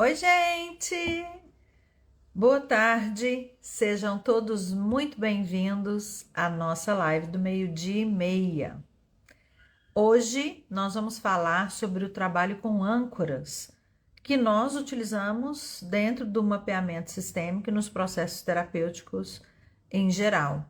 Oi, gente! Boa tarde, sejam todos muito bem-vindos à nossa live do meio-dia e meia. Hoje nós vamos falar sobre o trabalho com âncoras que nós utilizamos dentro do mapeamento sistêmico e nos processos terapêuticos em geral.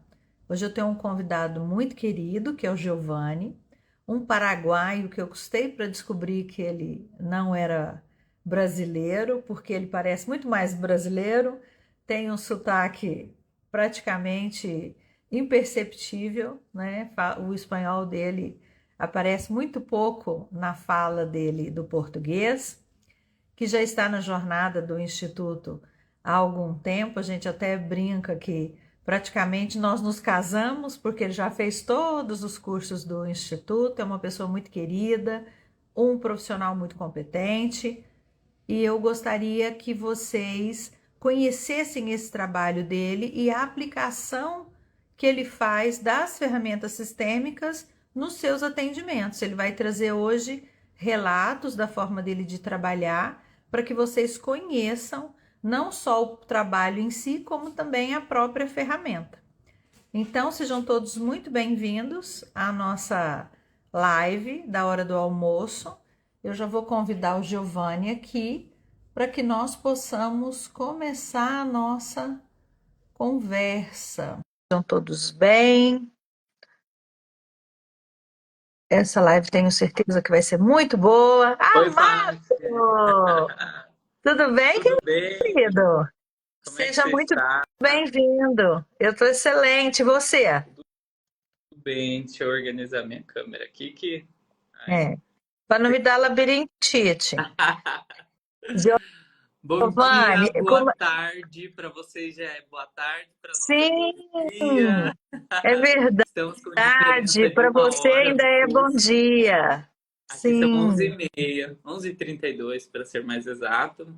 Hoje eu tenho um convidado muito querido, que é o Giovanni, um paraguaio que eu custei para descobrir que ele não era brasileiro, porque ele parece muito mais brasileiro, tem um sotaque praticamente imperceptível, né? O espanhol dele aparece muito pouco na fala dele do português, que já está na jornada do Instituto há algum tempo. A gente até brinca que praticamente nós nos casamos, porque ele já fez todos os cursos do Instituto, é uma pessoa muito querida, um profissional muito competente, e eu gostaria que vocês conhecessem esse trabalho dele e a aplicação que ele faz das ferramentas sistêmicas nos seus atendimentos. Ele vai trazer hoje relatos da forma dele de trabalhar para que vocês conheçam não só o trabalho em si, como também a própria ferramenta. Então, sejam todos muito bem-vindos à nossa live da hora do almoço. Eu já vou convidar o Giovanni aqui para que nós possamos começar a nossa conversa. Estão todos bem? Essa live tenho certeza que vai ser muito boa. Oi, Amado! Paty. Tudo bem, Tudo bem? querido? Como é que Seja você muito está? bem-vindo. Eu estou excelente. E você? Tudo bem? Deixa eu organizar minha câmera aqui que... Ai. É, para não me dar labirintite. Bom Giovanni, dia, boa tarde. Para vocês já é boa tarde, para nós é bom sim, dia. é Estamos com diferença verdade. de Para uma você hora ainda no é bom fuso. dia. Aqui são Sim, 11h30, 11h32 para ser mais exato. tá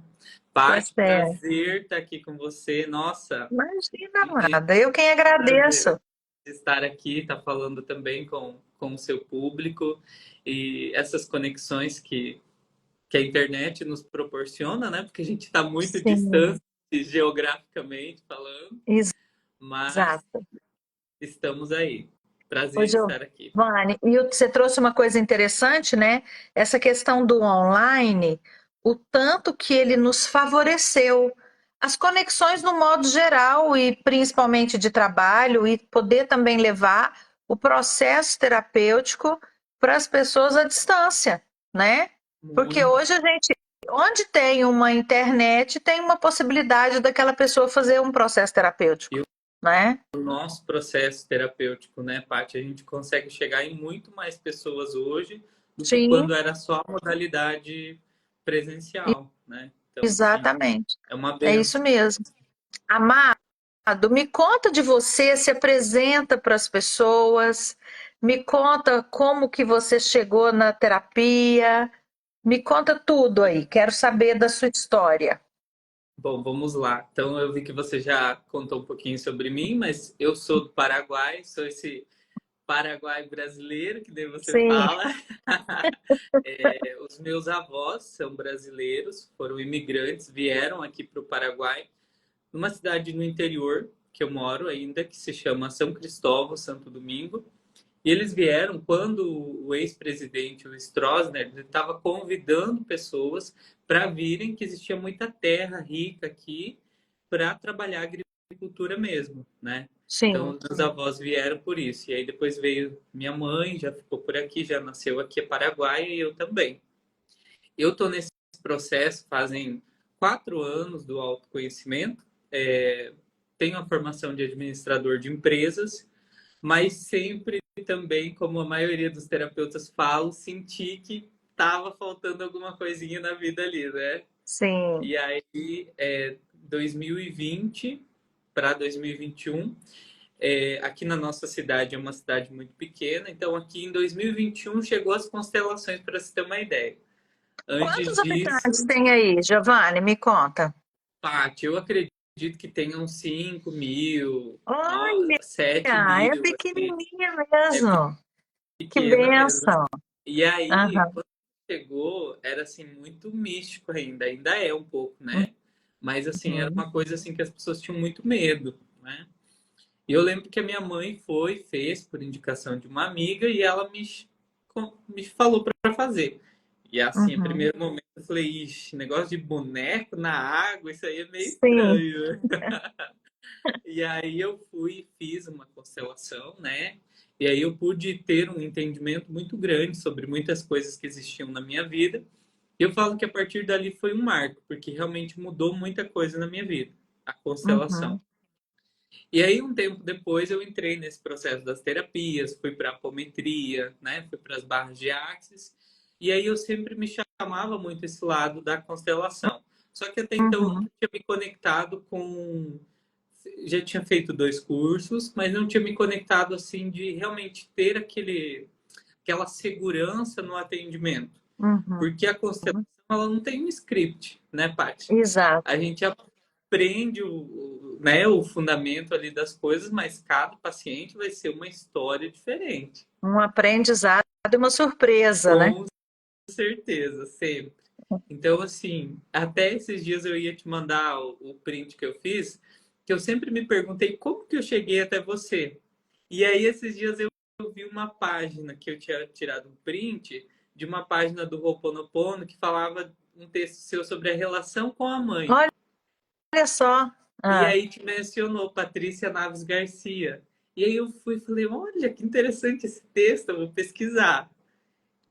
Paty, certo. prazer estar aqui com você. Nossa, Imagina, que amada. Eu quem prazer agradeço. estar aqui, estar falando também com o seu público e essas conexões que a internet nos proporciona, né? Porque a gente está muito Sim, distante geograficamente falando, mas exato. estamos aí. Ô, Prazer estar aqui. Giovanni, e você trouxe uma coisa interessante, né? Essa questão do online, o tanto que ele nos favoreceu. As conexões no modo geral e principalmente de trabalho, e poder também levar o processo terapêutico para as pessoas à distância, né? Porque Muito. hoje a gente, onde tem uma internet, tem uma possibilidade daquela pessoa fazer um processo E terapêutico, né? o nosso processo terapêutico, né, Paty? A gente consegue chegar em muito mais pessoas hoje do que Sim, quando era só a modalidade presencial, né? Então, assim, exatamente. é uma É isso benção. mesmo. Amado, me conta de você, se apresenta para as pessoas, me conta como que você chegou na terapia, me conta tudo aí, quero saber da sua história. Bom, vamos lá. Então, eu vi que você já contou um pouquinho sobre mim, mas eu sou do Paraguai, sou esse Paraguai brasileiro, que nem você Sim, fala. Os meus avós são brasileiros, foram imigrantes, vieram aqui para o Paraguai, numa cidade no interior que eu moro ainda, que se chama São Cristóvão, Santo Domingo. E eles vieram quando o ex-presidente, o Stroessner, estava convidando pessoas para virem, que existia muita terra rica aqui para trabalhar a agricultura mesmo, né? Então, sim. os meus avós vieram por isso. E aí depois veio minha mãe, já ficou por aqui, já nasceu aqui, é Paraguai, e eu também. Eu estou nesse processo fazem 4 anos do autoconhecimento. É, tenho a formação de administrador de empresas, mas sempre também, como a maioria dos terapeutas falam, senti que estava faltando alguma coisinha na vida ali, né? Sim. E aí, 2020 para 2021, aqui na nossa cidade é uma cidade muito pequena, então aqui em 2021 chegou as constelações, para você ter uma ideia. Quantos Antes habitantes disso, tem aí, Giovanni? Me conta. Paty, eu acredito que tenham 5.000, Olha, 7.000, é assim, pequenininha é mesmo. Que pequena mesmo. bênção. E aí, Aham. chegou, era assim muito místico ainda é um pouco, né? Mas assim, era Uhum, uma coisa assim que as pessoas tinham muito medo, né? E eu lembro que a minha mãe fez por indicação de uma amiga e ela me falou para fazer. E assim, no uhum. primeiro momento eu falei, ixi, negócio de boneco na água, isso aí é meio Sim. estranho. E aí eu fui e fiz uma constelação, né? E aí eu pude ter um entendimento muito grande sobre muitas coisas que existiam na minha vida. E eu falo que a partir dali foi um marco, porque realmente mudou muita coisa na minha vida, a constelação. Uhum, E aí, um tempo depois, eu entrei nesse processo das terapias, fui para a apometria, né? Fui para as barras de axis. E aí eu sempre me chamava muito esse lado da constelação. Só que até então eu uhum, nunca tinha me conectado com. Já tinha feito 2 cursos, mas não tinha me conectado assim de realmente ter aquela segurança no atendimento. uhum. Porque a constelação ela não tem um script, né, Paty? A Exato. gente aprende né, o fundamento ali das coisas, mas cada paciente vai ser uma história diferente. Um aprendizado e uma surpresa, né? Com certeza, sempre. Então, assim, até esses dias eu ia te mandar o print que eu fiz, que eu sempre me perguntei como que eu cheguei até você. E aí, esses dias eu vi uma página que eu tinha tirado um print de uma página do Ho'oponopono que falava um texto seu sobre a relação com a mãe. Olha só. E Ah, aí te mencionou Patrícia Naves Garcia. E aí eu fui e falei, olha, que interessante esse texto, eu vou pesquisar.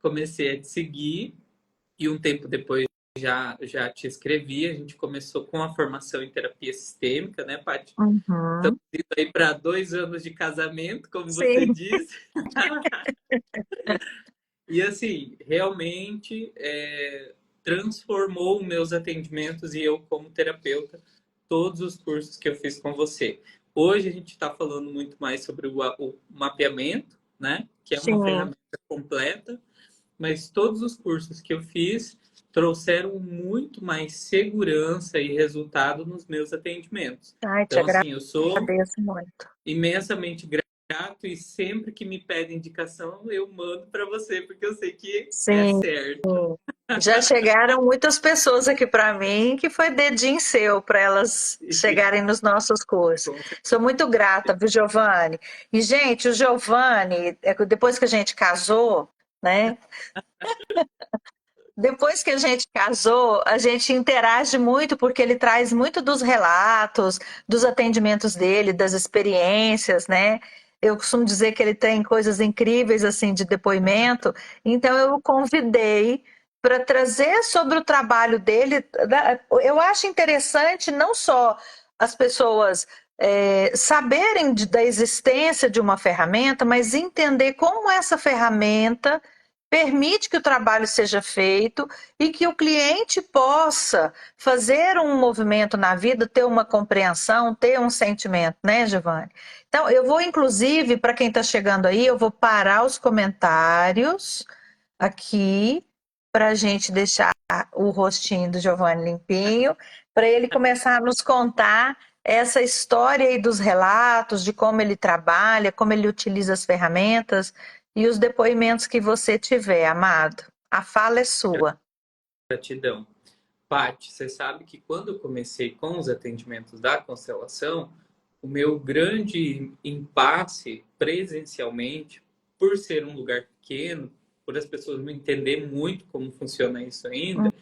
Comecei a te seguir e um tempo depois já te escrevi. A gente começou com a formação em terapia sistêmica, né, Paty? uhum. Indo aí para 2 anos de casamento, como você Sim. disse. E assim, realmente transformou meus atendimentos e eu como terapeuta, todos os cursos que eu fiz com você. Hoje a gente está falando muito mais sobre o mapeamento, né? Que é uma Sim. ferramenta completa, mas todos os cursos que eu fiz trouxeram muito mais segurança e resultado nos meus atendimentos. Ai, te Então, assim, eu sou agradeço muito. imensamente grato e sempre que me pedem indicação, eu mando para você, porque eu sei que é Sim. certo. Já chegaram muitas pessoas aqui para mim que foi dedinho seu para elas chegarem nos nossos cursos. Com Sou muito grata, viu, Giovanni? E, gente, o Giovanni, depois que a gente casou, né? Depois que a gente casou, a gente interage muito porque ele traz muito dos relatos, dos atendimentos dele, das experiências, né? Eu costumo dizer que ele tem coisas incríveis assim de depoimento, então eu o convidei para trazer sobre o trabalho dele. Eu acho interessante não só as pessoas saberem da existência de uma ferramenta, mas entender como essa ferramenta permite que o trabalho seja feito e que o cliente possa fazer um movimento na vida, ter uma compreensão, ter um sentimento, né, Giovanni? Então, eu vou, inclusive, para quem está chegando aí, eu vou parar os comentários aqui para a gente deixar o rostinho do Giovanni limpinho, para ele começar a nos contar essa história aí dos relatos, de como ele trabalha, como ele utiliza as ferramentas e os depoimentos que você tiver, amado. A fala é sua. gratidão. Paty, você sabe que quando eu comecei com os atendimentos da constelação, o meu grande impasse presencialmente, por ser um lugar pequeno, por as pessoas não entenderem muito como funciona isso ainda,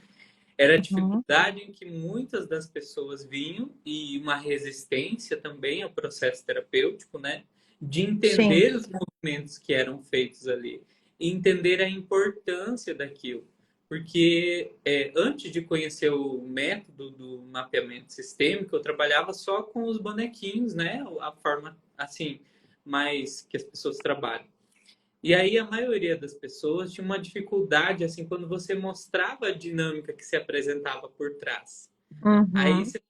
era a Uhum. dificuldade em que muitas das pessoas vinham e uma resistência também ao processo terapêutico, né? De Sim, entender os movimentos que eram feitos ali e entender a importância daquilo. Porque antes de conhecer o método do mapeamento sistêmico, eu trabalhava só com os bonequinhos, né? A forma assim mais que as pessoas trabalham. E aí a maioria das pessoas tinha uma dificuldade assim quando você mostrava a dinâmica que se apresentava por trás. Aí uhum. você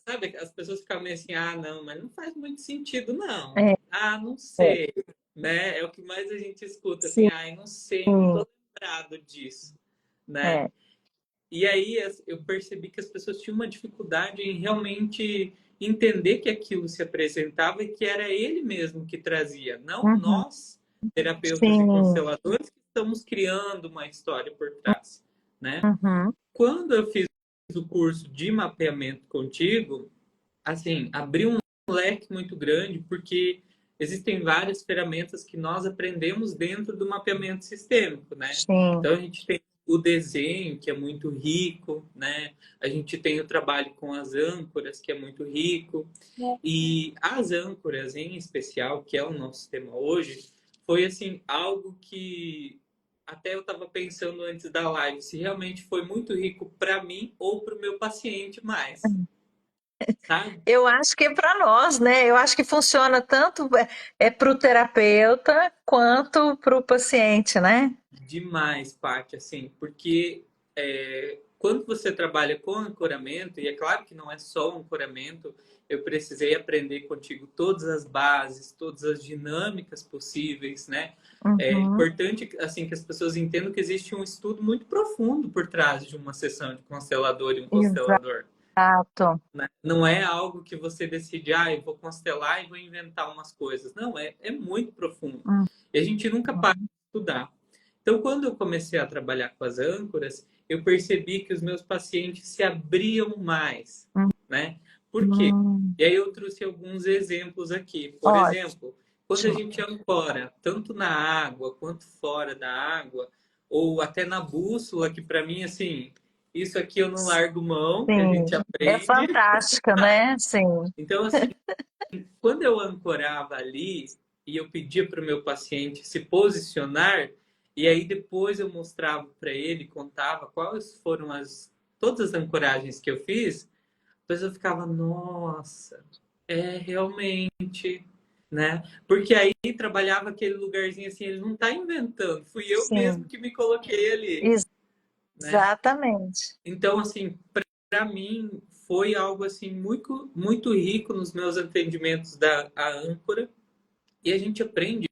sabe, as pessoas ficavam meio assim, ah, não, mas não faz muito sentido, não. É, Ah, não é, sei, né? É o que mais a gente escuta, assim, sim, ah, não sei, não tô lembrado disso, né? é, E aí eu percebi que as pessoas tinham uma dificuldade em realmente entender que aquilo se apresentava e que era ele mesmo que trazia, não uhum. nós, terapeutas e Sim, consteladores, que estamos criando uma história por trás, né? Uhum. Quando eu fiz o curso de mapeamento contigo, assim, abriu um leque muito grande, porque existem várias ferramentas que nós aprendemos dentro do mapeamento sistêmico, né? Sim. Então, a gente tem o desenho, que é muito rico, né? A gente tem o trabalho com as âncoras, que é muito rico. E as âncoras, em especial, que é o nosso tema hoje, foi, assim, algo que até eu estava pensando antes da live, se realmente foi muito rico para mim ou para o meu paciente mais, sabe? Eu acho que é para nós, né? Eu acho que funciona tanto para o terapeuta quanto para o paciente, né? Demais, Paty, assim, porque quando você trabalha com ancoramento, e é claro que não é só o ancoramento, eu precisei aprender contigo todas as bases, todas as dinâmicas possíveis, né? É Uhum. importante, assim, que as pessoas entendam que existe um estudo muito profundo por trás de uma sessão de constelador e um constelador, Exato. né? Não é algo que você decide, eu vou constelar e vou inventar umas coisas. Não, é muito profundo. E a gente nunca para de estudar. Então, quando eu comecei a trabalhar com as âncoras, eu percebi que os meus pacientes se abriam mais, né? Por quê? Uhum. E aí eu trouxe alguns exemplos aqui. Por exemplo, quando a Ótimo. gente ancora tanto na água quanto fora da água, ou até na bússola, que para mim, assim, isso aqui eu não largo mão, que a gente Sim. É aprende. fantástica, né? Sim. Então, assim, quando eu ancorava ali e eu pedia para o meu paciente se posicionar, e aí depois eu mostrava para ele, contava quais foram todas as ancoragens que eu fiz, depois eu ficava, nossa, é realmente, né? Porque aí trabalhava aquele lugarzinho assim, ele não está inventando, fui eu mesmo Sim. que me coloquei ali, né? Exatamente. Então, assim, para mim foi algo assim muito muito rico nos meus atendimentos da a âncora, e a gente aprende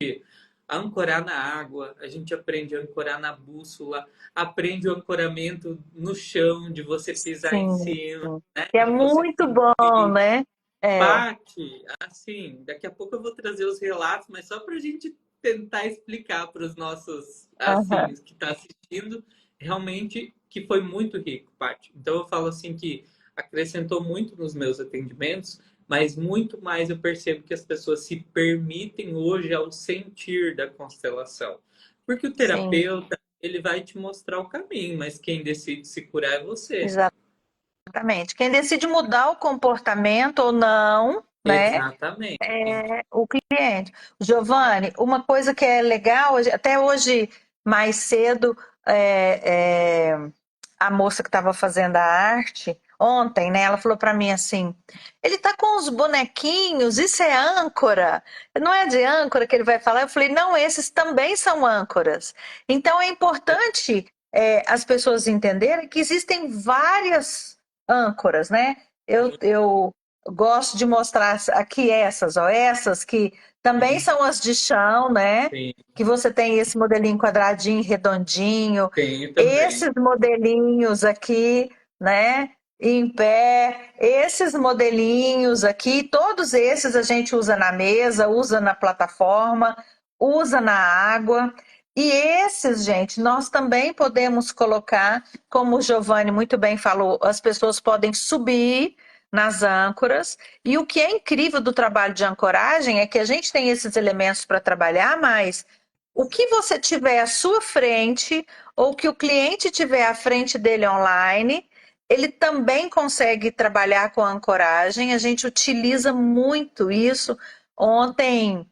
a ancorar na água, a gente aprende a ancorar na bússola, aprende o ancoramento no chão, de você pisar em Sim. cima, né? Que é De você muito bom, sentir. né? É. Pati, assim, daqui a pouco eu vou trazer os relatos, mas só para a gente tentar explicar para os nossos, Aham. assim, que está assistindo, realmente que foi muito rico, Pati. Então eu falo assim que acrescentou muito nos meus atendimentos, mas muito mais eu percebo que as pessoas se permitem hoje ao sentir da constelação. Porque o Sim. terapeuta, ele vai te mostrar o caminho, mas quem decide se curar é você. Exatamente. Quem decide mudar o comportamento ou não, né? Exatamente. O cliente. Giovanni, uma coisa que é legal, até hoje mais cedo, é, é, a moça que estava fazendo a arte, ontem, né? Ela falou para mim assim: ele tá com os bonequinhos, isso é âncora? Não é de âncora que ele vai falar? Eu falei: não, esses também são âncoras. Então é importante as pessoas entenderem que existem várias âncoras, né? Eu gosto de mostrar aqui essas que também Sim, são as de chão, né? sim. Que você tem esse modelinho quadradinho, redondinho, Tenho também. esses modelinhos aqui, né? Em pé, esses modelinhos aqui, todos esses a gente usa na mesa, usa na plataforma, usa na água. E esses, gente, nós também podemos colocar, como o Giovanni muito bem falou, as pessoas podem subir nas âncoras. E o que é incrível do trabalho de ancoragem é que a gente tem esses elementos para trabalhar, mas o que você tiver à sua frente, ou que o cliente tiver à frente dele online, ele também consegue trabalhar com a ancoragem. A gente utiliza muito isso. Ontem,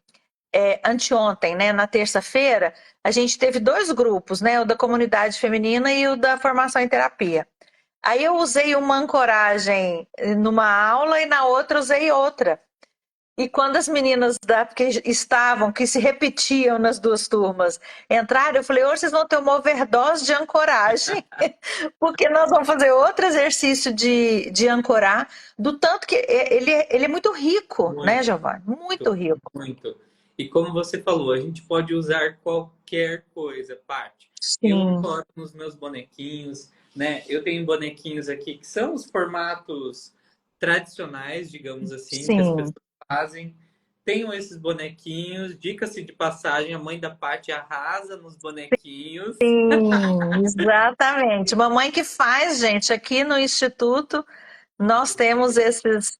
anteontem, né, na terça-feira, a gente teve dois grupos, né, o da comunidade feminina e o da formação em terapia. Aí eu usei uma ancoragem numa aula e na outra usei outra. E quando as meninas que se repetiam nas duas turmas, entraram, eu falei, hoje vocês vão ter uma overdose de ancoragem, porque nós vamos fazer outro exercício de ancorar, do tanto que ele é muito rico, né, Muito, Giovanni? Muito rico. muito. E como você falou, a gente pode usar qualquer coisa, Paty. Eu Sim, ancoro nos meus bonequinhos, né? Eu tenho bonequinhos aqui que são os formatos tradicionais, digamos assim, que as sim. pessoas fazem. tenham esses bonequinhos. Dica-se de passagem, a mãe da Paty arrasa nos bonequinhos. Sim, exatamente. Mamãe que faz, gente, aqui no Instituto nós temos esses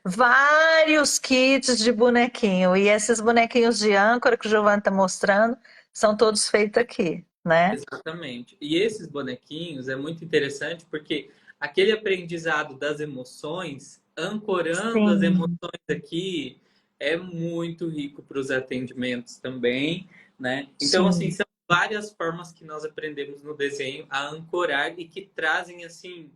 vários kits de bonequinho. E esses bonequinhos de âncora que o Giovanni está mostrando são todos feitos aqui, né? Exatamente. E esses bonequinhos é muito interessante porque aquele aprendizado das emoções, ancorando as Sim, emoções aqui, é muito rico para os atendimentos também, né? Então, assim, sim. são várias formas que nós aprendemos no desenho a ancorar e que trazem, assim,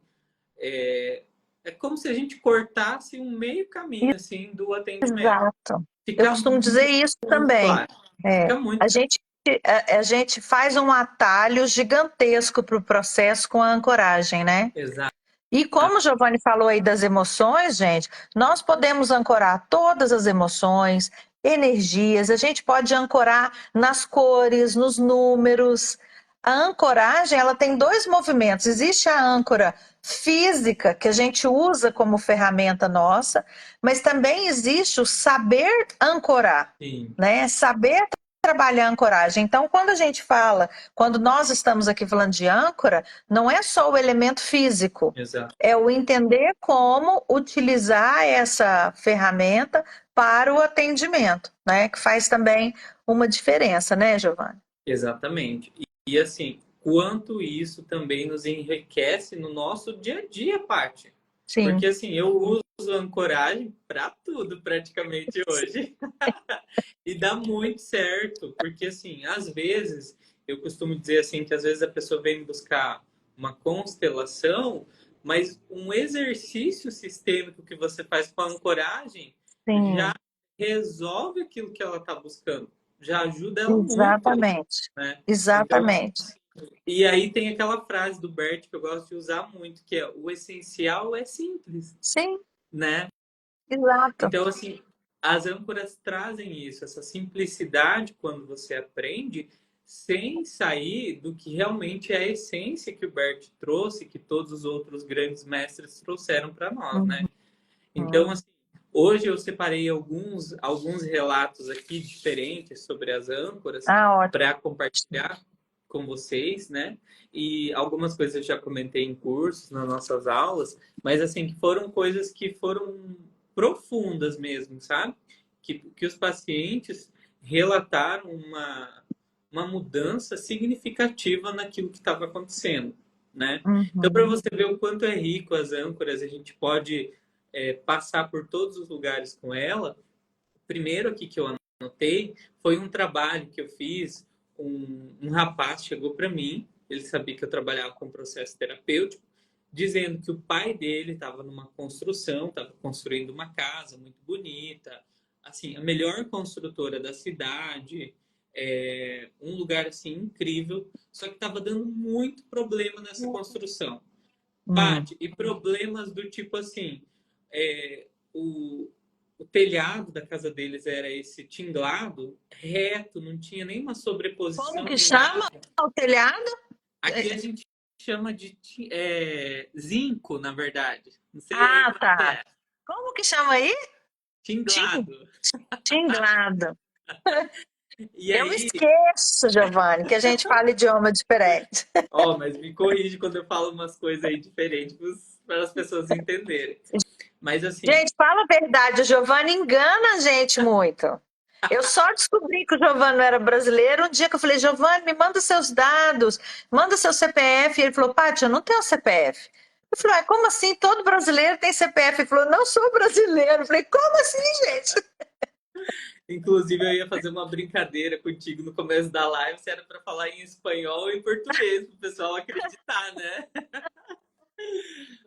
é, é como se a gente cortasse um meio caminho, assim, do atendimento. Exato. Eu Fica costumo dizer isso muito também. claro. É, Fica muito a claro. gente, a gente faz um atalho gigantesco para o processo com a ancoragem, né? Exato. E como o Giovanni falou aí das emoções, gente, nós podemos ancorar todas as emoções, energias, a gente pode ancorar nas cores, nos números. A ancoragem, ela tem dois movimentos. Existe a âncora física, que a gente usa como ferramenta nossa, mas também existe o saber ancorar, Sim, né? Saber trabalhar a ancoragem. Então, quando a gente fala, quando nós estamos aqui falando de âncora, não é só o elemento físico, exato. é o entender como utilizar essa ferramenta para o atendimento, né? Que faz também uma diferença, né, Giovanni? Exatamente. E assim, quanto isso também nos enriquece no nosso dia a dia, Paty. Porque Sim, assim, eu uso ancoragem para tudo praticamente hoje. E dá muito certo, porque assim, às vezes, eu costumo dizer assim que às vezes a pessoa vem buscar uma constelação, mas um exercício sistêmico que você faz com a ancoragem já sim, resolve aquilo que ela está buscando, já ajuda ela muito, exatamente, né? Então, exatamente. e aí tem aquela frase do Bert que eu gosto de usar muito, que é o essencial é simples, Sim, né? exato. Então, assim, as âncoras trazem isso, essa simplicidade quando você aprende, sem sair do que realmente é a essência que o Bert trouxe, que todos os outros grandes mestres trouxeram para nós, né? Então, Uhum. assim, hoje eu separei alguns relatos aqui diferentes sobre as âncoras Ah, para ótimo. compartilhar com vocês, né? E algumas coisas eu já comentei em cursos, nas nossas aulas, mas assim, que foram coisas que foram profundas mesmo, sabe? Que os pacientes relataram uma mudança significativa naquilo que estava acontecendo, né? Então, para Uhum. você ver o quanto é rico as âncoras, a gente pode passar por todos os lugares com ela. Primeiro aqui que eu anotei foi um trabalho que eu fiz. Um rapaz chegou para mim, ele sabia que eu trabalhava com processo terapêutico, dizendo que o pai dele estava numa construção, estava construindo uma casa muito bonita, assim, a melhor construtora da cidade, um lugar assim incrível, só que estava dando muito problema nessa construção. Hum. Paty, e problemas do tipo assim, é, o telhado da casa deles era esse tinglado reto, não tinha nenhuma Como sobreposição que nem chama nada. o telhado? Aqui a gente chama de zinco, na verdade. Não sei aí Ah, como tá. é. Como que chama aí? Tim- Tinglado. Tinglado. E Eu aí, esqueço, Giovanni, que a gente fala idioma diferente. ó, mas me corrige quando eu falo umas coisas aí diferentes para as pessoas entenderem. Mas assim, Gente, fala a verdade, o Giovanni engana a gente muito. Eu só descobri que o Giovanni não era brasileiro um dia que eu falei, Giovanni, me manda seus dados, manda seu CPF. E ele falou, Paty, eu não tenho CPF. Eu falei, como assim? Todo brasileiro tem CPF. Ele falou, não sou brasileiro. Eu falei, como assim, gente? inclusive, eu ia fazer uma brincadeira contigo no começo da live, se era para falar em espanhol e em português, para o pessoal acreditar, né?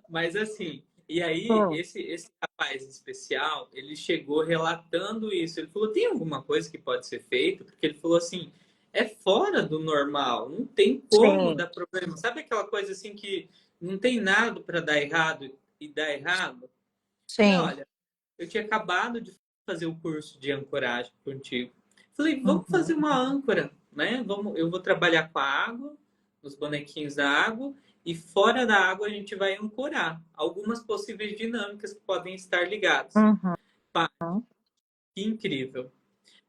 Mas assim, e aí, Hum, esse rapaz especial, ele chegou relatando isso. Ele falou: tem alguma coisa que pode ser feita? Porque ele falou assim: é fora do normal, não tem como sim, dar problema. Sabe aquela coisa assim que não tem nada para dar errado e dar errado? Falei: sim. olha, eu tinha acabado de fazer o curso de ancoragem contigo. Falei: vamos Uhum, fazer uma âncora, né? Eu vou trabalhar com a água, os bonequinhos da água, e fora da água a gente vai ancorar algumas possíveis dinâmicas que podem estar ligadas. uhum. Pá, que incrível.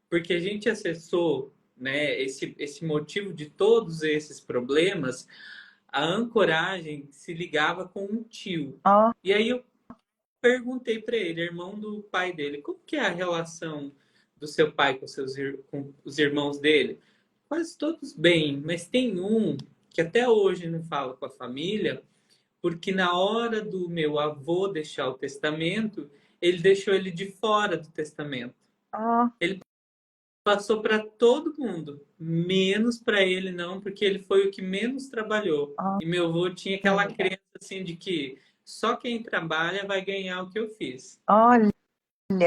Porque a gente acessou, né, esse motivo de todos esses problemas, a ancoragem se ligava com um tio. Ó, E aí eu perguntei para ele, irmão do pai dele, como que é a relação do seu pai com os irmãos dele? Quase todos bem, mas tem um que até hoje não fala com a família, porque na hora do meu avô deixar o testamento, ele deixou ele de fora do testamento. ó, Ele passou para todo mundo, menos para ele não, porque ele foi o que menos trabalhou. ó, E meu avô tinha aquela olha, crença assim de que só quem trabalha vai ganhar o que eu fiz. olha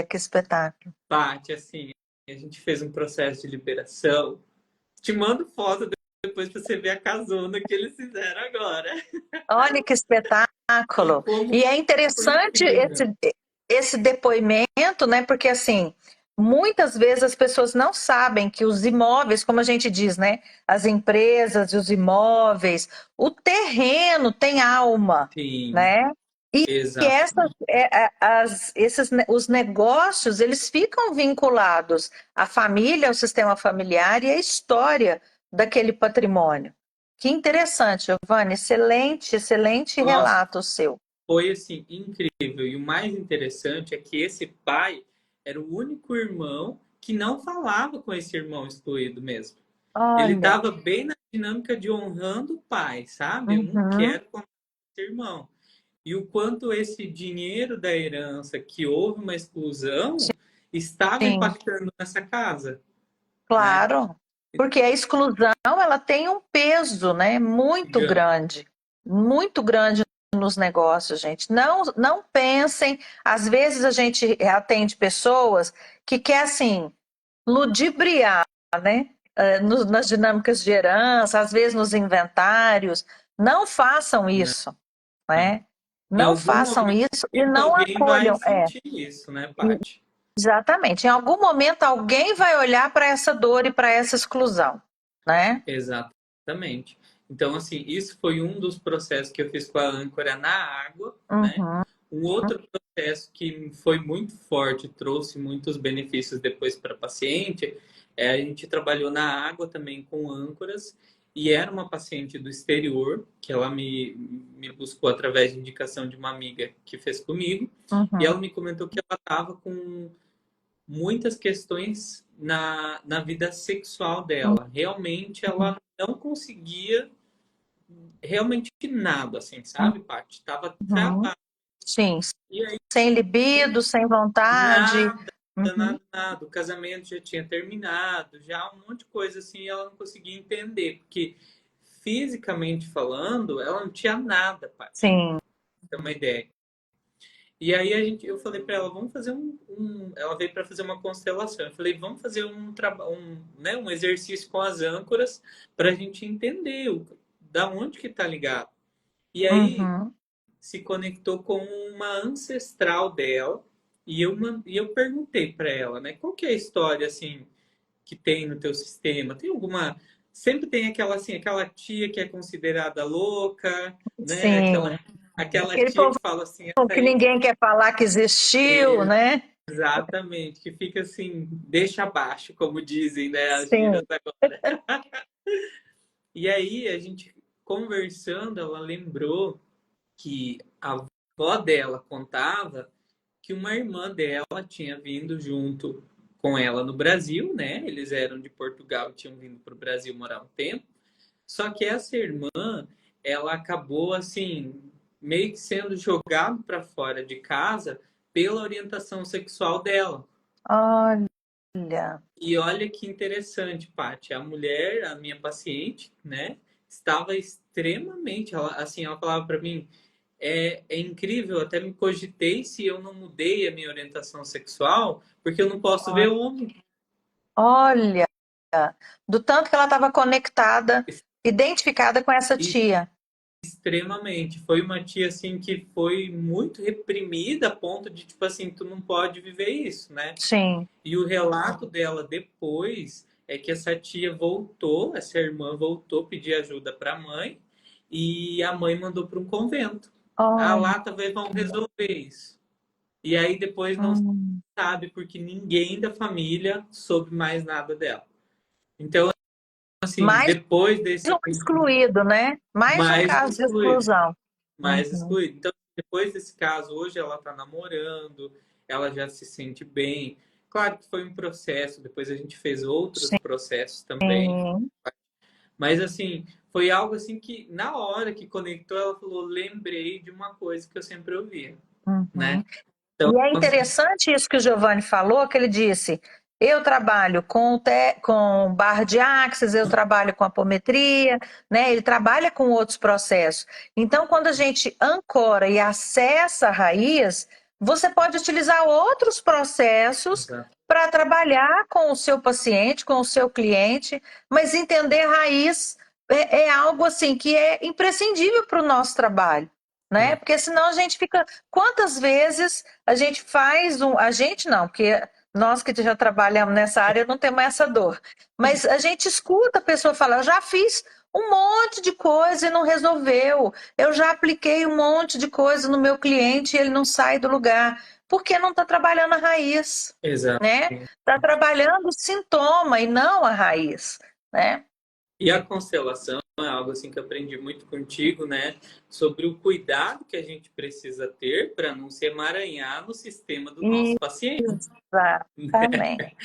que espetáculo. Paty, assim, a gente fez um processo de liberação. Te mando foto depois para você ver a casona que eles fizeram agora. Olha que E espetáculo. como E é foi interessante incrível. esse depoimento, né? Porque assim, muitas vezes as pessoas não sabem que os imóveis, como a gente diz, né? As empresas e os imóveis, o terreno tem alma, Sim, né? E exatamente. os negócios, eles ficam vinculados à família, ao sistema familiar e à história daquele patrimônio. Que interessante, Giovanni. Excelente, excelente Nossa, relato o seu. foi assim incrível. E o mais interessante é que esse pai era o único irmão que não falava com esse irmão excluído mesmo. Ele Olha, estava bem na dinâmica de honrando o pai, sabe? Eu não uhum, quero com esse irmão. E o quanto esse dinheiro da herança, que houve uma exclusão, estava sim, impactando nessa casa, né? claro. Porque a exclusão, ela tem um peso, né, Gigante. muito grande nos negócios, gente. Não, não pensem. Às vezes a gente atende pessoas que quer assim ludibriar, né? Nas dinâmicas de herança, às vezes nos inventários. Não façam isso, Não. né? Em Não algum façam momento isso e não alguém vai acolham. sentir isso, né, Paty? Exatamente. Em algum momento alguém vai olhar para essa dor e para essa exclusão, né? Exatamente. Então, assim, isso foi um dos processos que eu fiz com a âncora na água, né? Uhum. Um outro processo que foi muito forte, trouxe muitos benefícios depois para a paciente, a gente trabalhou na água também com âncoras, e era uma paciente do exterior, que ela me buscou através de indicação de uma amiga que fez comigo, e Uhum. ela me comentou que ela estava com muitas questões na vida sexual dela. Realmente ela não conseguia realmente nada, assim, sabe, Paty? Tava Uhum. travada. Sim, E aí, sem libido, sem vontade. nada, Uhum. nada, nada. O casamento já tinha terminado, já um monte de coisa assim, e ela não conseguia entender, porque fisicamente falando, ela não tinha nada, Paty. Sim. Pra ter uma ideia. E aí eu falei para ela, vamos fazer ela veio para fazer uma constelação. Eu falei, vamos fazer né, um exercício com as âncoras para a gente entender da onde que está ligado. E aí Uhum. se conectou com uma ancestral dela e eu perguntei para ela, né, qual que é a história assim que tem no teu sistema? Tem alguma? Sempre tem aquela assim, aquela tia que é considerada louca, né? Sim. Aquela Aquele tia povo que fala assim, essa que aí ninguém quer falar que existiu, né? exatamente, que fica assim, deixa abaixo, como dizem, né, as gírias Sim. agora. E aí, a gente conversando, ela lembrou que a avó dela contava que uma irmã dela tinha vindo junto com ela no Brasil, né? Eles eram de Portugal e tinham vindo para o Brasil morar um tempo. Só que essa irmã, ela acabou assim, meio que sendo jogada para fora de casa pela orientação sexual dela. Olha. E olha que interessante, Paty. A mulher, a minha paciente, né, estava extremamente, assim, ela falava para mim, é incrível, até me cogitei se eu não mudei a minha orientação sexual, porque eu não posso ver homem. Olha. Do tanto que ela estava conectada, identificada com essa tia. Extremamente. Foi uma tia assim que foi muito reprimida a ponto de tipo assim, tu não pode viver isso, né? Sim. E o relato dela depois é que essa tia voltou, essa irmã voltou pedir ajuda para a mãe e a mãe mandou para um convento. Ah, Olha. lá talvez vão resolver isso. E aí depois não Hum. sabe, porque ninguém da família soube mais nada dela. Então, assim, Mais depois desse um excluído, né? Mais um mais caso de excluído, exclusão. mais Uhum. excluído. Então, depois desse caso, hoje ela está namorando, ela já se sente bem. Claro que foi um processo, depois a gente fez outros processos também. Sim. Mas assim, foi algo assim que na hora que conectou, ela falou, lembrei de uma coisa que eu sempre ouvia, né? Uhum. Então, E é assim, interessante isso que o Giovanni falou, que ele disse: eu trabalho com barra de axis, eu trabalho com apometria, né? Ele trabalha com outros processos. Então, quando a gente ancora e acessa a raiz, você pode utilizar outros processos exato, para trabalhar com o seu paciente, com o seu cliente, mas entender a raiz é algo assim que é imprescindível para o nosso trabalho, né? né? Porque senão a gente fica. Quantas vezes a gente faz um. A gente não, porque nós que já trabalhamos nessa área não temos essa dor. Mas a gente escuta a pessoa falar: eu já fiz um monte de coisa e não resolveu. Eu já apliquei um monte de coisa no meu cliente e ele não sai do lugar. Porque não está trabalhando a raiz, Exato. né? Está trabalhando o sintoma e não a raiz, né? E a constelação é algo assim que eu aprendi muito contigo, né? Sobre o cuidado que a gente precisa ter para não se emaranhar no sistema do nosso paciente. Exatamente.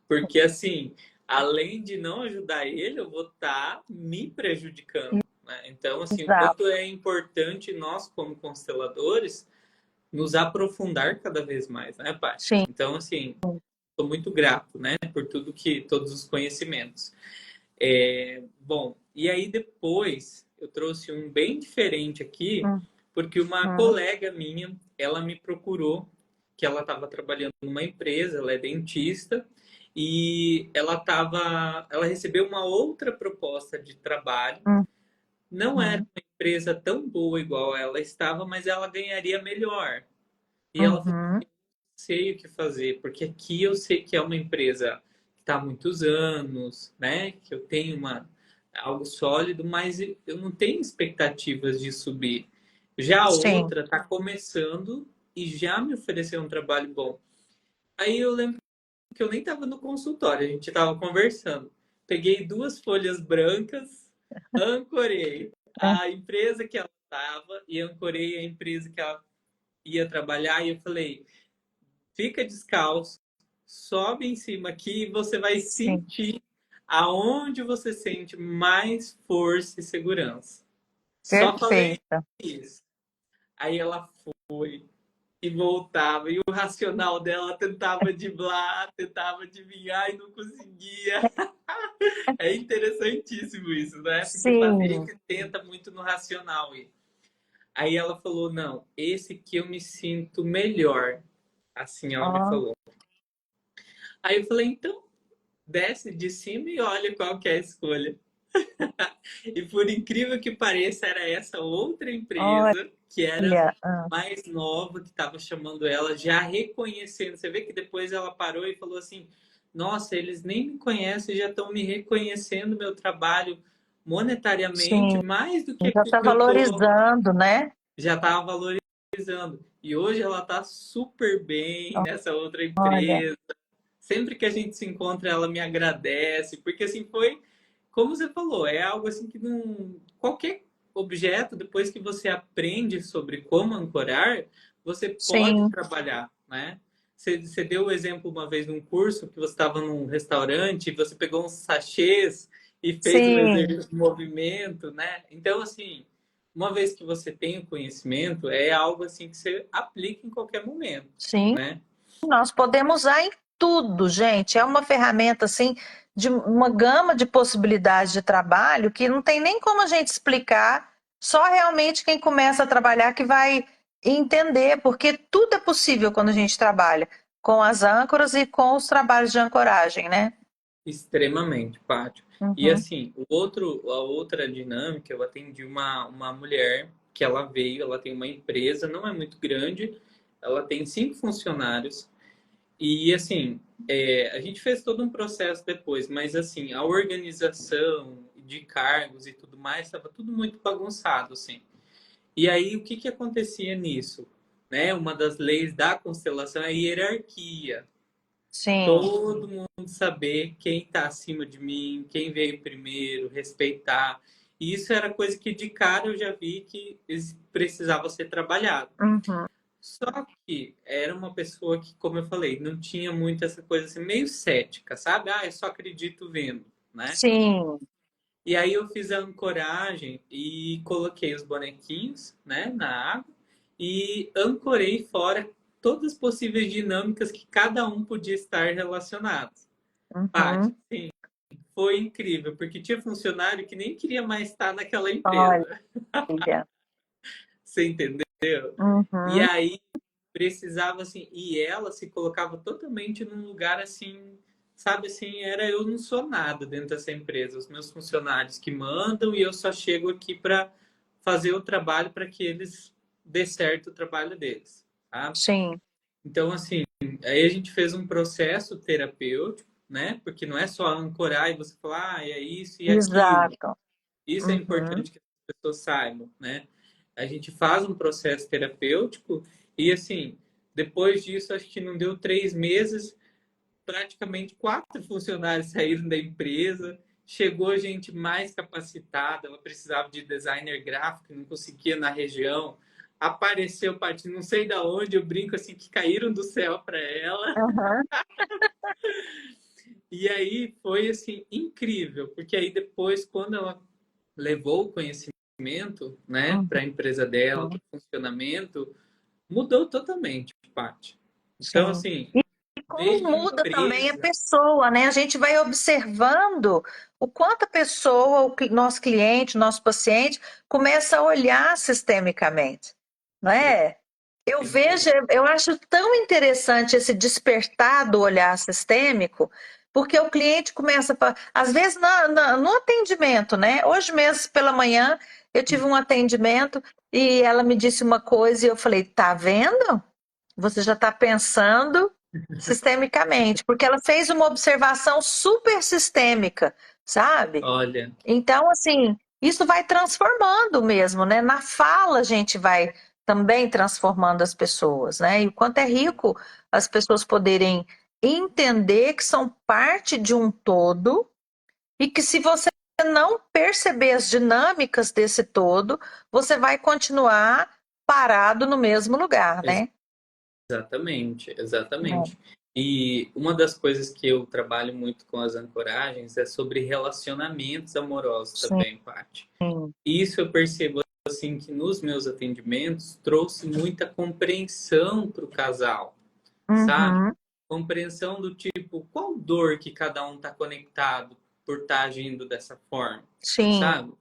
Porque assim, além de não ajudar ele, eu vou estar me prejudicando, né? Então, assim, o Exato. quanto é importante nós, como consteladores, nos aprofundar cada vez mais, né, Paty? Sim. Então, assim, estou muito grato, né, por todos os conhecimentos. Bom, e aí depois eu trouxe um bem diferente aqui, porque uma Uhum. colega minha, ela me procurou, que ela estava trabalhando numa empresa, ela é dentista, e ela recebeu uma outra proposta de trabalho. Não era Uhum. uma empresa tão boa igual ela estava, mas ela ganharia melhor. E ela falou, Uhum. sei o que fazer, porque aqui eu sei que é uma empresa que está há muitos anos, né? Que eu tenho algo sólido, mas eu não tenho expectativas de subir. Já a Sim. outra está começando e já me ofereceu um trabalho bom. Aí eu lembro que eu nem estava no consultório, a gente estava conversando. Peguei duas folhas brancas, ancorei É. a empresa que ela estava e ancorei a empresa que ela ia trabalhar e eu falei, fica descalço, sobe em cima aqui e você vai Sim. sentir aonde você sente mais força e segurança. Só falei Perfeita. isso. Aí ela foi e voltava, e o racional dela tentava driblar, tentava adivinhar e não conseguia. É interessantíssimo isso, né? Porque o Sim. paciente tenta muito no racional. Aí ela falou: não, esse que eu me sinto melhor. Assim ela me Ó, falou. Aí eu falei: então desce de cima e olha qual que é a escolha. E por incrível que pareça, era essa outra empresa que era olha. mais nova, que estava chamando ela, já reconhecendo. Você vê que depois ela parou e falou assim: nossa, eles nem me conhecem, já estão me reconhecendo meu trabalho monetariamente, Sim. mais do que Já o está que eu tô, valorizando, né? já estava valorizando. E hoje ela está super bem nessa outra Olha. empresa. Sempre que a gente se encontra, ela me agradece, porque assim foi, como você falou, é algo assim que não. Qualquer objeto, depois que você aprende sobre como ancorar, você pode Sim. trabalhar, né? Você deu o exemplo uma vez num curso que você estava num restaurante, você pegou uns sachês e fez um Sim. exercício de movimento, né? Então, assim, uma vez que você tem o conhecimento, é algo assim que você aplica em qualquer momento, Sim. né? Nós podemos usar em tudo, gente. É uma ferramenta assim de uma gama de possibilidades de trabalho que não tem nem como a gente explicar. Só realmente quem começa a trabalhar que vai entender, porque tudo é possível quando a gente trabalha com as âncoras e com os trabalhos de ancoragem, né? Extremamente, Pátio. E Uhum. assim, a outra dinâmica, eu atendi uma mulher que ela veio, ela tem uma empresa, não é muito grande, ela tem 5 funcionários, e assim, a gente fez todo um processo depois, mas assim, a organização de cargos e tudo mais, estava tudo muito bagunçado, assim. E aí, o que que acontecia nisso? né? Uma das leis da constelação é a hierarquia. Sim. Todo mundo saber quem está acima de mim, quem veio primeiro, respeitar. E isso era coisa que de cara eu já vi que precisava ser trabalhado. Uhum. Só que era uma pessoa que, como eu falei, não tinha muito essa coisa assim, meio cética, sabe? Ah, eu só acredito vendo, né? Sim. E aí eu fiz a ancoragem e coloquei os bonequinhos, né, na água e ancorei fora todas as possíveis dinâmicas que cada um podia estar relacionado. Paty, Uhum. sim, foi incrível, porque tinha funcionário que nem queria mais estar naquela Olha. empresa. Você entendeu? E Uhum. aí precisava assim, e ela se colocava totalmente num lugar assim, sabe assim, era eu não sou nada dentro dessa empresa, os meus funcionários que mandam e eu só chego aqui para fazer o trabalho para que eles dê certo o trabalho deles, tá? Sim. Então assim, aí a gente fez um processo terapêutico, né? Porque não é só ancorar e você falar, ah, é isso e aquilo. Exato. Isso é Uhum. importante que as pessoas saibam, né? A gente faz um processo terapêutico e, assim, depois disso, acho que não deu 3 meses, praticamente 4 funcionários saíram da empresa, chegou gente mais capacitada, ela precisava de designer gráfico, não conseguia na região, apareceu parte não sei da onde, eu brinco assim que caíram do céu para ela. Uhum. E aí foi assim incrível, porque aí depois quando ela levou o conhecimento, né, para a empresa dela, para Uhum. o funcionamento, mudou totalmente, Paty. Então, Sim. assim, E como veio muda também a empresa. pessoa, né? A gente vai observando o quanto a pessoa, nosso cliente, nosso paciente, começa a olhar sistemicamente, não é? Eu vejo, Exatamente. eu acho tão interessante esse despertar do olhar sistêmico, porque o cliente começa, às vezes no atendimento, né? Hoje mesmo pela manhã eu tive um atendimento e ela me disse uma coisa e eu falei, tá vendo? Você já está pensando sistemicamente, porque ela fez uma observação super sistêmica, sabe? Olha, Então, assim, isso vai transformando mesmo, né? Na fala a gente vai também transformando as pessoas, né? E o quanto é rico as pessoas poderem entender que são parte de um todo e que se você não perceber as dinâmicas desse todo, você vai continuar parado no mesmo lugar, né? exatamente, exatamente. E uma das coisas que eu trabalho muito com as ancoragens é sobre relacionamentos amorosos Sim. também, Paty. E isso eu percebo assim que nos meus atendimentos trouxe muita compreensão para o casal, sabe? Uhum. Compreensão do tipo, qual dor que cada um está conectado por estar agindo dessa forma, Sim. sabe?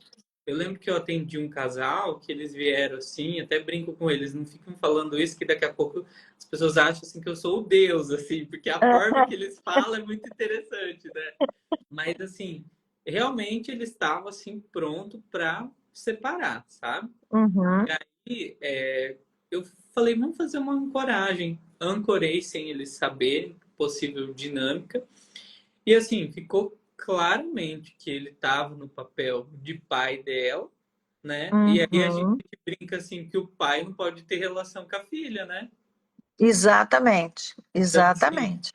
Eu lembro que eu atendi um casal que eles vieram assim, até brinco com eles, não ficam falando isso que daqui a pouco as pessoas acham assim que eu sou o Deus, assim, porque a forma que eles falam é muito interessante, né? Mas assim, realmente eles estavam assim pronto para separar, sabe? Uhum. E eu falei, vamos fazer uma ancoragem. Ancorei sem eles saberem possível dinâmica. E assim, ficou claramente que ele estava no papel de pai dela, né? E aí a gente Uhum. brinca assim que o pai não pode ter relação com a filha, né? Exatamente. Então, assim, Exatamente.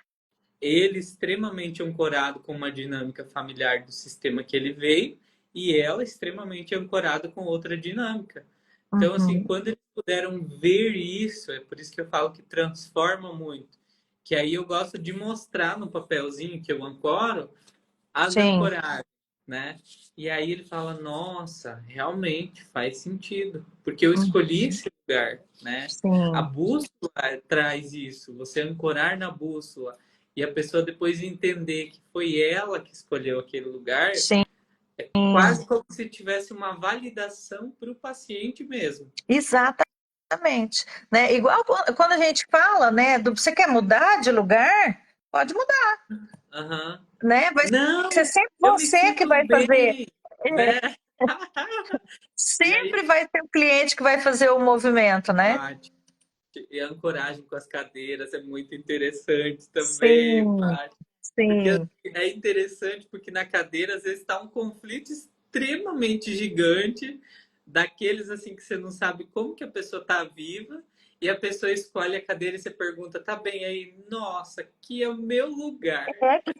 ele extremamente ancorado com uma dinâmica familiar do sistema que ele veio e ela extremamente ancorada com outra dinâmica. Então, assim, Uhum. quando eles puderam ver isso, é por isso que eu falo que transforma muito. Que aí eu gosto de mostrar no papelzinho que eu ancoro as Sim. ancoragens, né? E aí ele fala, nossa, realmente faz sentido, porque eu Uhum. escolhi esse lugar, né? A Sim. bússola traz isso, você ancorar na bússola e a pessoa depois entender que foi ela que escolheu aquele lugar, Sim. quase como se tivesse uma validação para o paciente mesmo. Exatamente. Né? Igual quando a gente fala, né, você quer mudar de lugar? Pode mudar, Uhum. né? Vai ser Não, sempre eu me você que sinto vai fazer. bem, É, né? E sempre aí, vai ter um cliente que vai fazer o movimento, né? Paty, e a ancoragem com as cadeiras é muito interessante também, Sim, Paty. Porque sim, assim, é interessante porque na cadeira às vezes está um conflito extremamente gigante, daqueles assim que você não sabe como que a pessoa está viva, E a pessoa escolhe a cadeira e você pergunta, tá bem aí? Nossa, aqui é o meu lugar. É que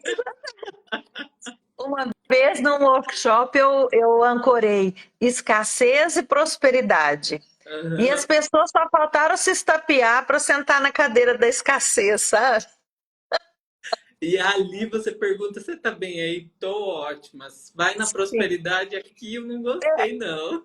uma vez num workshop eu ancorei escassez e prosperidade. E as Aham. pessoas só faltaram se estapear para sentar na cadeira da escassez, sabe? E ali você pergunta, você tá bem aí? Tô ótima. Vai na Sim. prosperidade aqui, eu não gostei, não.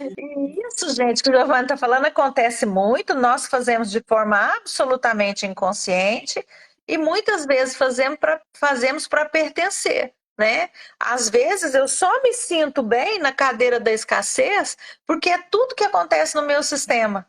E isso, gente, que o Giovanni está falando, acontece muito. Nós fazemos de forma absolutamente inconsciente e muitas vezes fazemos para pertencer, né? Às vezes eu só me sinto bem na cadeira da escassez porque é tudo que acontece no meu sistema.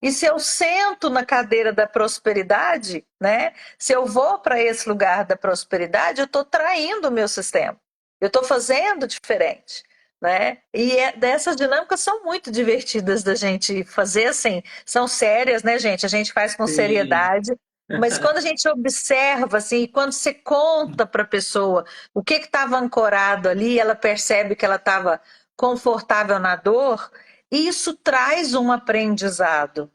E se eu sento na cadeira da prosperidade, né? Se eu vou para esse lugar da prosperidade, eu estou traindo o meu sistema. Eu estou fazendo diferente, né? E dessas dinâmicas são muito divertidas da gente fazer, assim, são sérias, né, gente? A gente faz com Sim. seriedade. Mas quando a gente observa, assim, quando você conta para a pessoa o que estava ancorado ali, ela percebe que ela estava confortável na dor, isso traz um aprendizado,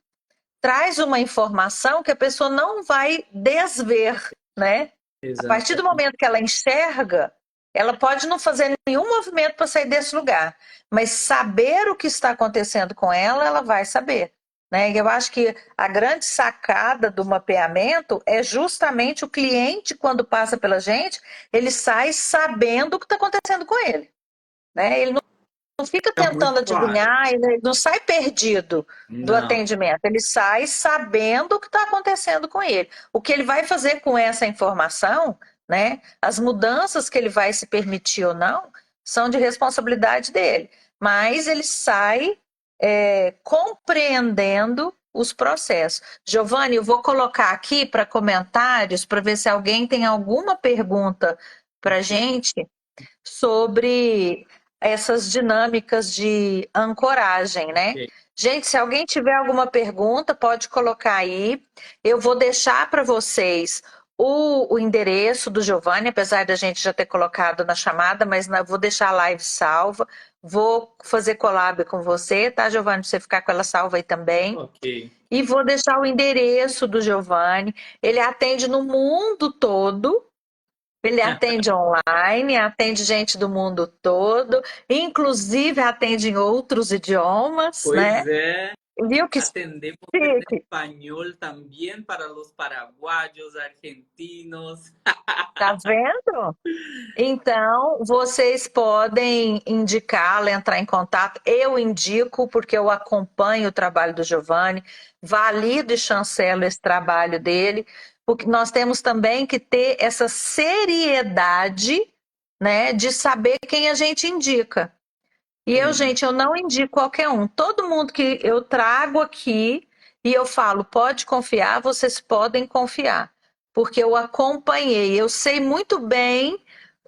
traz uma informação que a pessoa não vai desver, né? A partir do Exatamente. momento que ela enxerga, ela pode não fazer nenhum movimento para sair desse lugar, mas saber o que está acontecendo com ela, ela vai saber. Né? E eu acho que a grande sacada do mapeamento é justamente o cliente, quando passa pela gente, ele sai sabendo o que está acontecendo com ele. Né? Ele não fica Fica muito tentando claro. adivinhar, ele não sai perdido do Não. atendimento, ele sai sabendo o que está acontecendo com ele. O que ele vai fazer com essa informação, né? As mudanças que ele vai se permitir ou não, são de responsabilidade dele. Mas ele sai compreendendo os processos. Giovanni, eu vou colocar aqui para comentários para ver se alguém tem alguma pergunta para a gente sobre essas dinâmicas de ancoragem, né? Ok. Gente, se alguém tiver alguma pergunta, pode colocar aí. Eu vou deixar para vocês o endereço do Giovanni, apesar da gente já ter colocado na chamada, mas vou deixar a live salva. Vou fazer collab com você, tá, Giovanni? Pra você ficar com ela salva aí também. Ok. E vou deixar o endereço do Giovanni. Ele atende no mundo todo. Ele atende online, atende gente do mundo todo, inclusive atende em outros idiomas, Pois né? é, Viu que atendemos en chique? español también para los paraguayos, argentinos. Tá vendo? Então, vocês podem indicá-la, entrar em contato. Eu indico, porque eu acompanho o trabalho do Giovanni, valido e chancelo esse trabalho dele, porque nós temos também que ter essa seriedade, né, de saber quem a gente indica. E eu, Sim, gente, eu não indico qualquer um. Todo mundo que eu trago aqui e eu falo, pode confiar, vocês podem confiar. Porque eu acompanhei, eu sei muito bem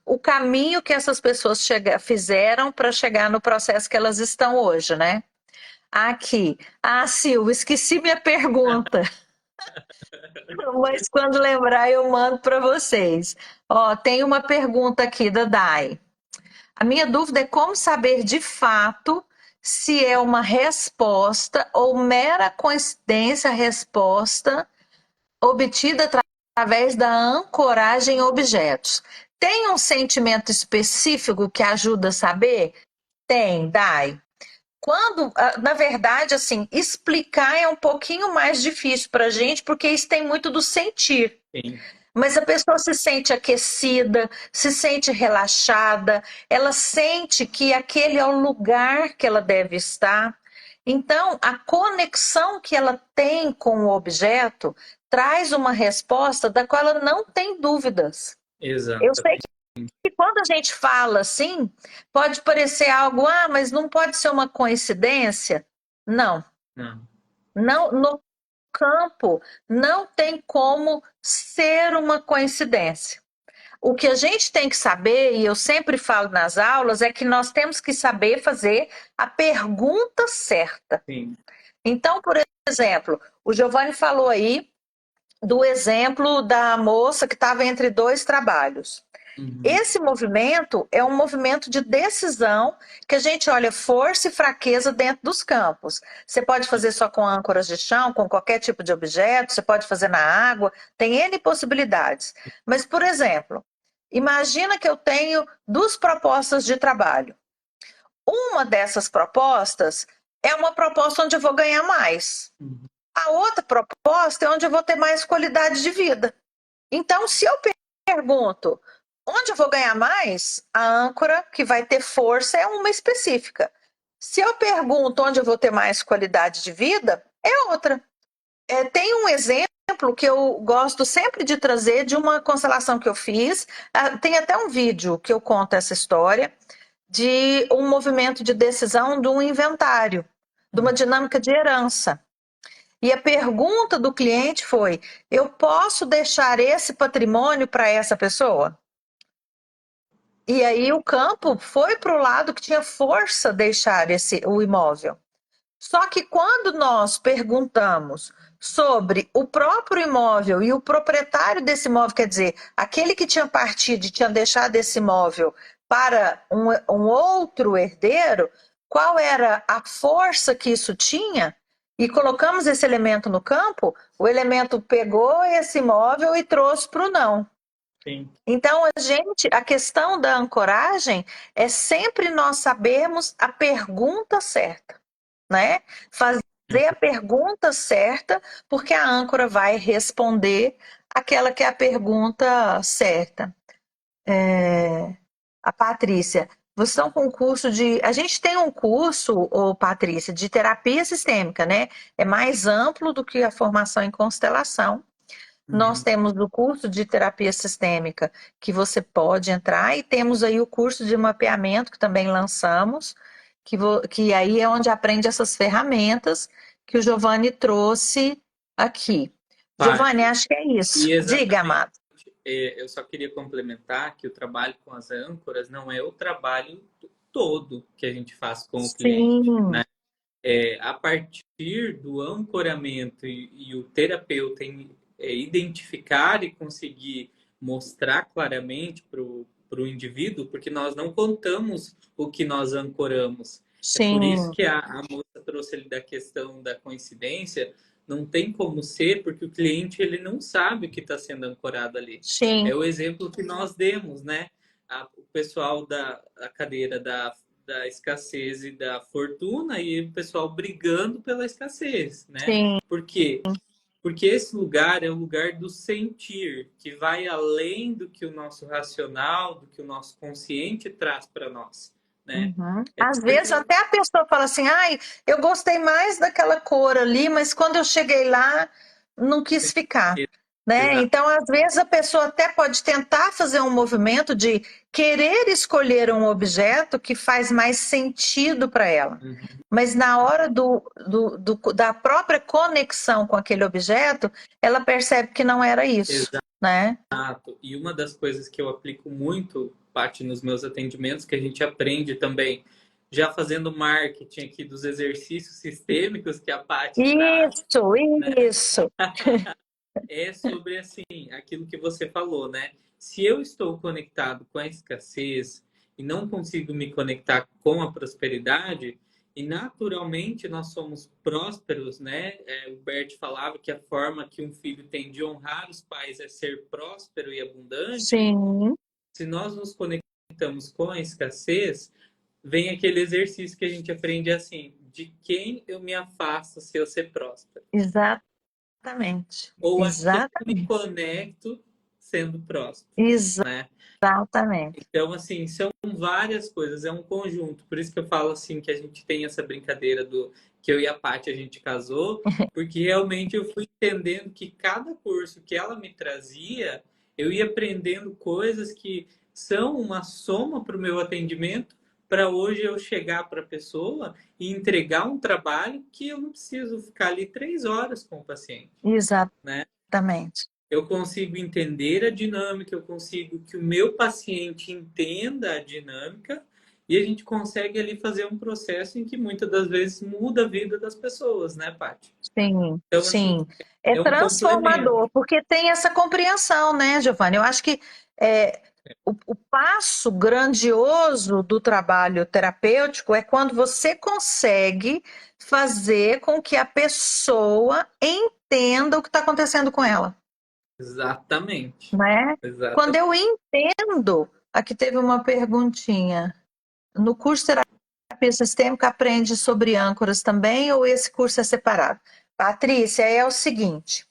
o caminho que essas pessoas fizeram para chegar no processo que elas estão hoje, né? Aqui. Ah, Silvia, esqueci minha pergunta. Mas quando lembrar, eu mando para vocês. Ó, tem uma pergunta aqui da Dai. A minha dúvida é como saber de fato se é uma resposta ou mera coincidência a resposta obtida através da ancoragem em objetos. Tem um sentimento específico que ajuda a saber? Tem, Dai. Quando, na verdade, assim, explicar é um pouquinho mais difícil para a gente, porque isso tem muito do sentir. sim, Mas a pessoa se sente aquecida, se sente relaxada, ela sente que aquele é o lugar que ela deve estar. Então, a conexão que ela tem com o objeto traz uma resposta da qual ela não tem dúvidas. Eu sei exatamente. que quando a gente fala assim, pode parecer algo, mas não pode ser uma coincidência. Não, Não, não, no campo não tem como ser uma coincidência. O que a gente tem que saber, e eu sempre falo nas aulas, é que nós temos que saber fazer a pergunta certa. sim, Então, por exemplo, o Giovanni falou aí do exemplo da moça que estava entre dois trabalhos. Uhum. Esse movimento é um movimento de decisão que a gente olha força e fraqueza dentro dos campos. Você pode fazer só com âncoras de chão, com qualquer tipo de objeto, você pode fazer na água, tem N possibilidades. Mas, por exemplo, imagina que eu tenho duas propostas de trabalho. Uma dessas propostas é uma proposta onde eu vou ganhar mais. Uhum. A outra proposta é onde eu vou ter mais qualidade de vida. Então, se eu pergunto onde eu vou ganhar mais, a âncora que vai ter força é uma específica. Se eu pergunto onde eu vou ter mais qualidade de vida, é outra. Tem um exemplo que eu gosto sempre de trazer de uma constelação que eu fiz. Tem até um vídeo que eu conto essa história de um movimento de decisão de um inventário, de uma dinâmica de herança. E a pergunta do cliente foi: eu posso deixar esse patrimônio para essa pessoa? E aí o campo foi para o lado que tinha força deixar o imóvel. Só que quando nós perguntamos sobre o próprio imóvel e o proprietário desse imóvel, quer dizer, aquele que tinha partido e tinha deixado esse imóvel para um outro herdeiro, qual era a força que isso tinha? E colocamos esse elemento no campo, o elemento pegou esse imóvel e trouxe para o não. Sim. Então, a questão da ancoragem é sempre nós sabermos a pergunta certa, né? Fazer a pergunta certa, porque a âncora vai responder aquela que é a pergunta certa. A Patrícia, vocês estão com um curso de. A gente tem um curso, ô Patrícia, de terapia sistêmica, né? É mais amplo do que a formação em constelação. Nós Uhum. temos o curso de terapia sistêmica que você pode entrar e temos aí o curso de mapeamento que também lançamos, que aí é onde aprende essas ferramentas que o Giovanni trouxe aqui. Giovanni, Paty, acho que é isso. e Diga, exatamente, amado. eu só queria complementar que o trabalho com as âncoras não é o trabalho todo que a gente faz com o cliente, Sim, né? A partir do ancoramento e o terapeuta identificar e conseguir mostrar claramente para o indivíduo, porque nós não contamos o que nós ancoramos. É por isso sim, que a moça trouxe ali da questão da coincidência, não tem como ser, porque o cliente ele não sabe o que está sendo ancorado ali. sim, É o exemplo que nós demos, né? O pessoal da cadeira da escassez e da fortuna e o pessoal brigando pela escassez, né? sim. Por quê? Porque esse lugar é o lugar do sentir, que vai além do que o nosso racional, do que o nosso consciente traz para nós, né? Uhum. É Às vezes porque até a pessoa fala assim, ai, eu gostei mais daquela cor ali, mas quando eu cheguei lá, não quis ficar, né? exato. Então, às vezes a pessoa até pode tentar fazer um movimento de querer escolher um objeto que faz mais sentido para ela. Uhum. Mas na hora da própria conexão com aquele objeto, ela percebe que não era isso, né? Exato. E uma das coisas que eu aplico muito, parte nos meus atendimentos, que a gente aprende também, já fazendo marketing aqui dos exercícios sistêmicos que a Paty traz, Isso, né? isso. É sobre assim, aquilo que você falou, né? Se eu estou conectado com a escassez e não consigo me conectar com a prosperidade, e naturalmente nós somos prósperos, né? O Bert falava que a forma que um filho tem de honrar os pais é ser próspero e abundante. Sim. Se nós nos conectamos com a escassez, vem aquele exercício que a gente aprende assim: de quem eu me afasto se eu ser próspero? Exatamente. Ou a quem eu me Exatamente. conecto sendo próspero, né? Exatamente. Então, assim, são várias coisas, é um conjunto. Por isso que eu falo assim que a gente tem essa brincadeira do que eu e a Paty a gente casou, porque realmente eu fui entendendo que cada curso que ela me trazia, eu ia aprendendo coisas que são uma soma para o meu atendimento, para hoje eu chegar para a pessoa e entregar um trabalho que eu não preciso ficar ali 3 horas com o paciente, né? Exatamente. Eu consigo entender a dinâmica, eu consigo que o meu paciente entenda a dinâmica e a gente consegue ali fazer um processo em que muitas das vezes muda a vida das pessoas, né, Paty? Sim, Então, assim, sim. É é um complemento. transformador, porque tem essa compreensão, né, Giovanni? Eu acho que o passo grandioso do trabalho terapêutico é quando você consegue fazer com que a pessoa entenda o que está acontecendo com ela, Exatamente. né? Quando Exatamente. eu entendo, aqui teve uma perguntinha. No curso de terapia sistêmica aprende sobre âncoras também ou esse curso é separado? Patrícia, é o seguinte,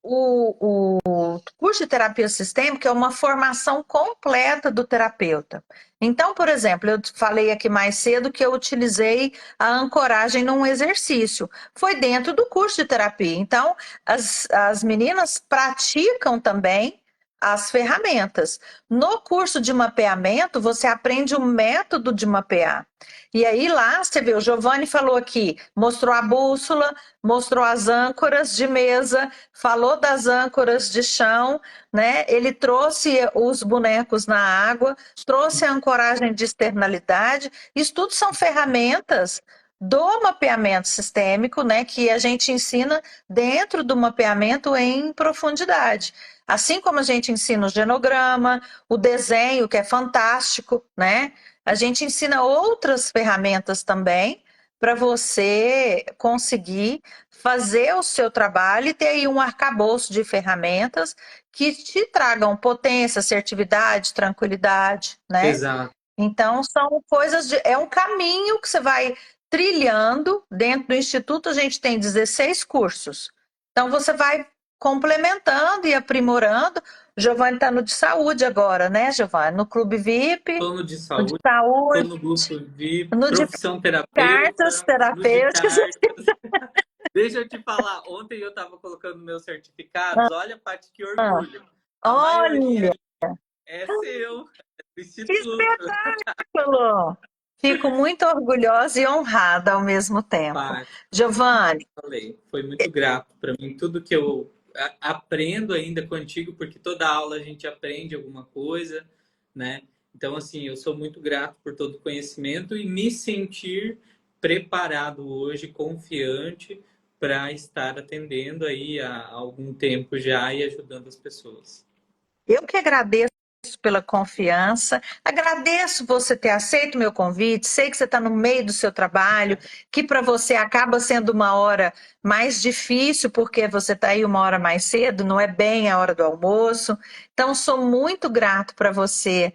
o curso de terapia sistêmica é uma formação completa do terapeuta. Então, por exemplo, eu falei aqui mais cedo que eu utilizei a ancoragem num exercício. Foi dentro do curso de terapia. Então, as meninas praticam também as ferramentas. No curso de mapeamento, você aprende o método de mapear. E aí lá, você vê, o Giovanni falou aqui, mostrou a bússola, mostrou as âncoras de mesa, falou das âncoras de chão, né? Ele trouxe os bonecos na água, trouxe a ancoragem de externalidade. Isso tudo são ferramentas do mapeamento sistêmico, né? Que a gente ensina dentro do mapeamento em profundidade. Assim como a gente ensina o genograma, o desenho, que é fantástico, né? A gente ensina outras ferramentas também para você conseguir fazer o seu trabalho e ter aí um arcabouço de ferramentas que te tragam potência, assertividade, tranquilidade, né? Exato. Então, são coisas é um caminho que você vai trilhando. Dentro do Instituto, a gente tem 16 cursos. Então, você vai complementando e aprimorando. O Giovanni está no de saúde agora, né, Giovanni? No Clube VIP, Plano de no de saúde, tô saúde, no grupo de no de profissão cartas terapeuta, no de terapêuticas. cartas. Deixa eu te falar, ontem eu estava colocando meus certificados, olha, Paty, que orgulho. A maioria Olha, é seu, é do que Instituto. espetáculo! Fico muito orgulhosa e honrada ao mesmo tempo. Paty, Giovanni, falei, foi muito grato para mim. Tudo que eu aprendo ainda contigo, porque toda aula a gente aprende alguma coisa, né? Então, assim, eu sou muito grato por todo o conhecimento e me sentir preparado hoje, confiante para estar atendendo aí há algum tempo já e ajudando as pessoas. eu que agradeço pela confiança, agradeço você ter aceito o meu convite. Sei que você está no meio do seu trabalho, que para você acaba sendo uma hora mais difícil, porque você está aí uma hora mais cedo, não é bem a hora do almoço. Então, sou muito grato para você.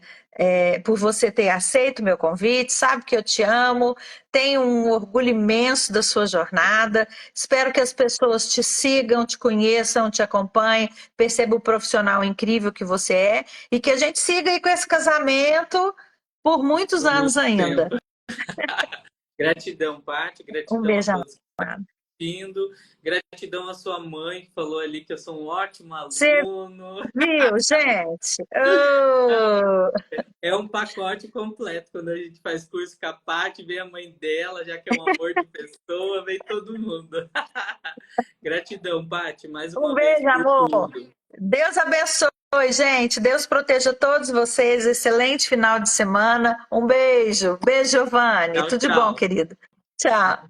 Por você ter aceito o meu convite, sabe que eu te amo, tenho um orgulho imenso da sua jornada. Espero que as pessoas te sigam, te conheçam, te acompanhem, percebam o profissional incrível que você é e que a gente siga aí com esse casamento por muitos Por anos muito ainda. tempo. Gratidão, Paty, Um gratidão a beijo todos amado. assistindo, gratidão à sua mãe que falou ali que eu sou um ótimo Você aluno. viu, gente? Oh, É um pacote completo. Quando a gente faz curso com a Paty, vem a mãe dela, já que é um amor de pessoa, vem todo mundo. Gratidão, Paty, mais um uma vez beijo, por amor. tudo. Deus abençoe, gente. Deus proteja todos vocês. Excelente final de semana. Um beijo. Beijo, Giovanni. Tchau, Tudo de bom, tchau. querido. Tchau.